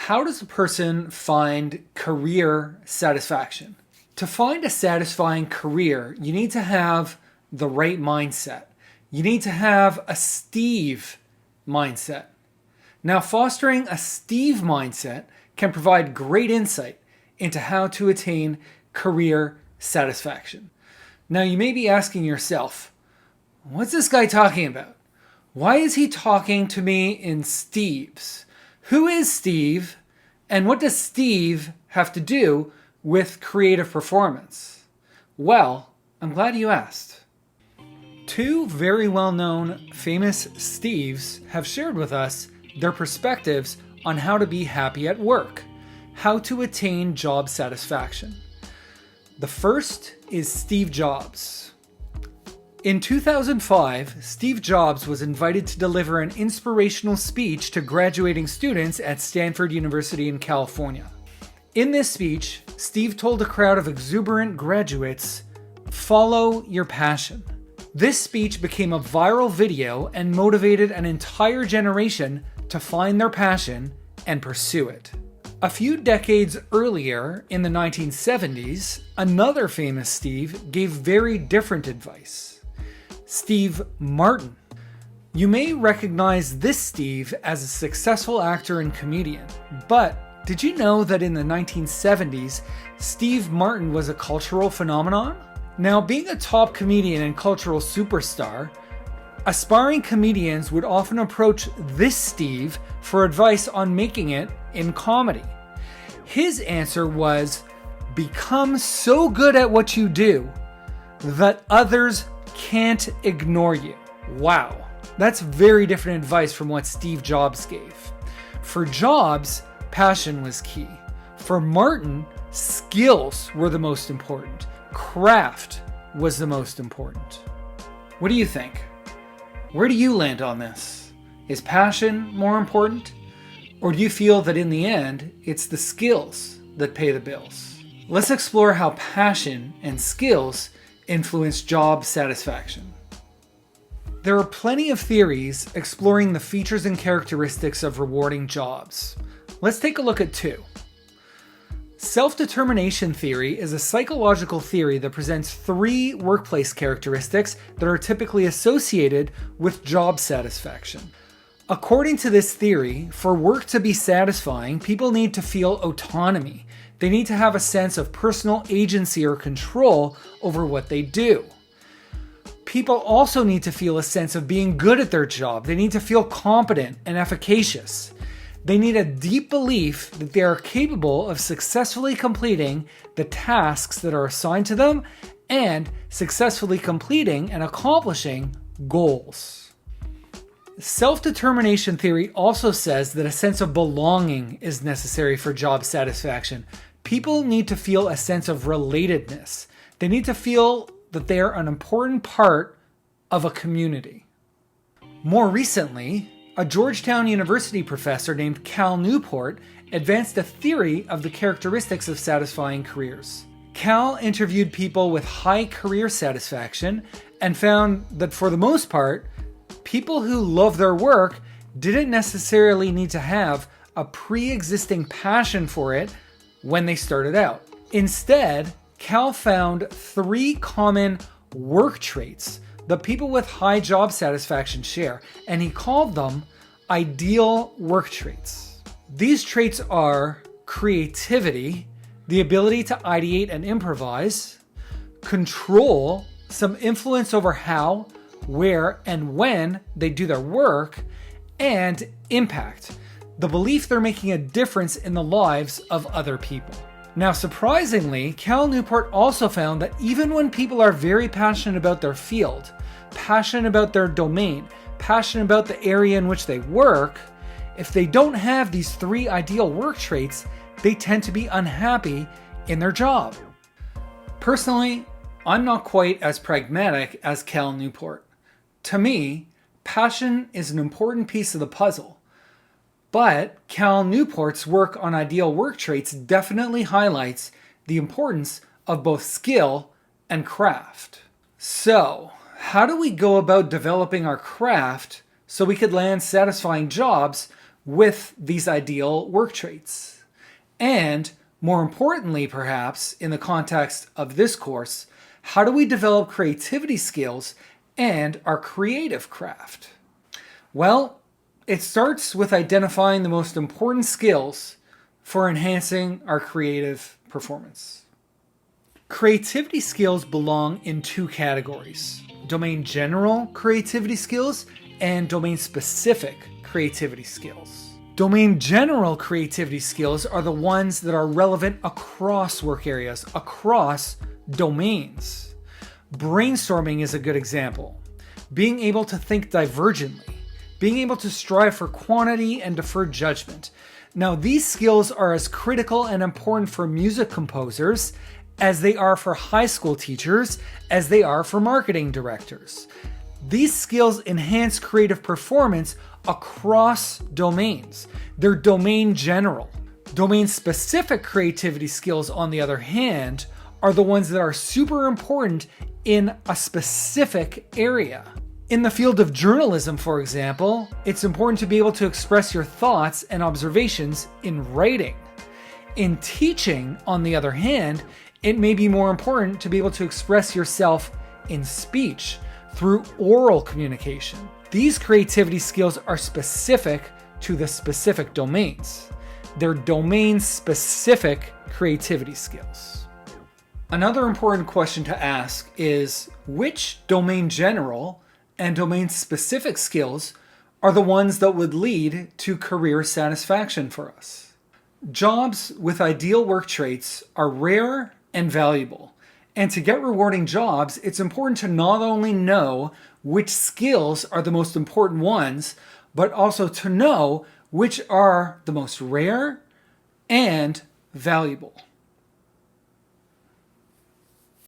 How does a person find career satisfaction? To find a satisfying career, you need to have the right mindset. You need to have a Steve mindset. Now, fostering a Steve mindset can provide great insight into how to attain career satisfaction. Now, you may be asking yourself, what's this guy talking about? Why is he talking to me in Steves? Who is Steve, and what does Steve have to do with creative performance? Well, I'm glad you asked. Two very well-known famous Steves have shared with us their perspectives on how to be happy at work, how to attain job satisfaction. The first is Steve Jobs. In 2005, Steve Jobs was invited to deliver an inspirational speech to graduating students at Stanford University in California. In this speech, Steve told a crowd of exuberant graduates, "Follow your passion." This speech became a viral video and motivated an entire generation to find their passion and pursue it. A few decades earlier, in the 1970s, another famous Steve gave very different advice. Steve Martin. You may recognize this Steve as a successful actor and comedian, but did you know that in the 1970s, Steve Martin was a cultural phenomenon? Now, being a top comedian and cultural superstar, aspiring comedians would often approach this Steve for advice on making it in comedy. His answer was, become so good at what you do that others can't ignore you. Wow, that's very different advice from what Steve Jobs gave. For Jobs, passion was key. For Martin, skills were the most important. Craft was the most important. What do you think? Where do you land on this? Is passion more important? Or do you feel that in the end, it's the skills that pay the bills? Let's explore how passion and skills influence job satisfaction. There are plenty of theories exploring the features and characteristics of rewarding jobs. Let's take a look at two. Self-determination theory is a psychological theory that presents three workplace characteristics that are typically associated with job satisfaction. According to this theory, for work to be satisfying, people need to feel autonomy. They need to have a sense of personal agency or control over what they do. People also need to feel a sense of being good at their job. They need to feel competent and efficacious. They need a deep belief that they are capable of successfully completing the tasks that are assigned to them and successfully completing and accomplishing goals. Self-determination theory also says that a sense of belonging is necessary for job satisfaction. People need to feel a sense of relatedness. They need to feel that they are an important part of a community. More recently, a Georgetown University professor named Cal Newport advanced a theory of the characteristics of satisfying careers. Cal interviewed people with high career satisfaction and found that for the most part, people who love their work didn't necessarily need to have a pre-existing passion for it when they started out. Instead, Cal found three common work traits that people with high job satisfaction share, and he called them ideal work traits. These traits are creativity, the ability to ideate and improvise, control, some influence over how, where, and when they do their work, and impact, the belief they're making a difference in the lives of other people. Now, surprisingly, Cal Newport also found that even when people are very passionate about their field, passionate about their domain, passionate about the area in which they work, if they don't have these three ideal work traits, they tend to be unhappy in their job. Personally, I'm not quite as pragmatic as Cal Newport. To me, passion is an important piece of the puzzle. But Cal Newport's work on ideal work traits definitely highlights the importance of both skill and craft. So, how do we go about developing our craft so we could land satisfying jobs with these ideal work traits? And more importantly, perhaps, in the context of this course, how do we develop creativity skills and our creative craft? Well, it starts with identifying the most important skills for enhancing our creative performance. Creativity skills belong in two categories: domain general creativity skills and domain specific creativity skills. Domain general creativity skills are the ones that are relevant across work areas, across domains. Brainstorming is a good example. Being able to think divergently, being able to strive for quantity and deferred judgment. Now, these skills are as critical and important for music composers as they are for high school teachers, as they are for marketing directors. These skills enhance creative performance across domains. They're domain general. Domain specific creativity skills, on the other hand, are the ones that are super important in a specific area. In the field of journalism, for example, it's important to be able to express your thoughts and observations in writing. In teaching, on the other hand, it may be more important to be able to express yourself in speech through oral communication. These creativity skills are specific to the specific domains. They're domain-specific creativity skills. Another important question to ask is, which domain general and domain-specific skills are the ones that would lead to career satisfaction for us? Jobs with ideal work traits are rare and valuable. And to get rewarding jobs, it's important to not only know which skills are the most important ones, but also to know which are the most rare and valuable.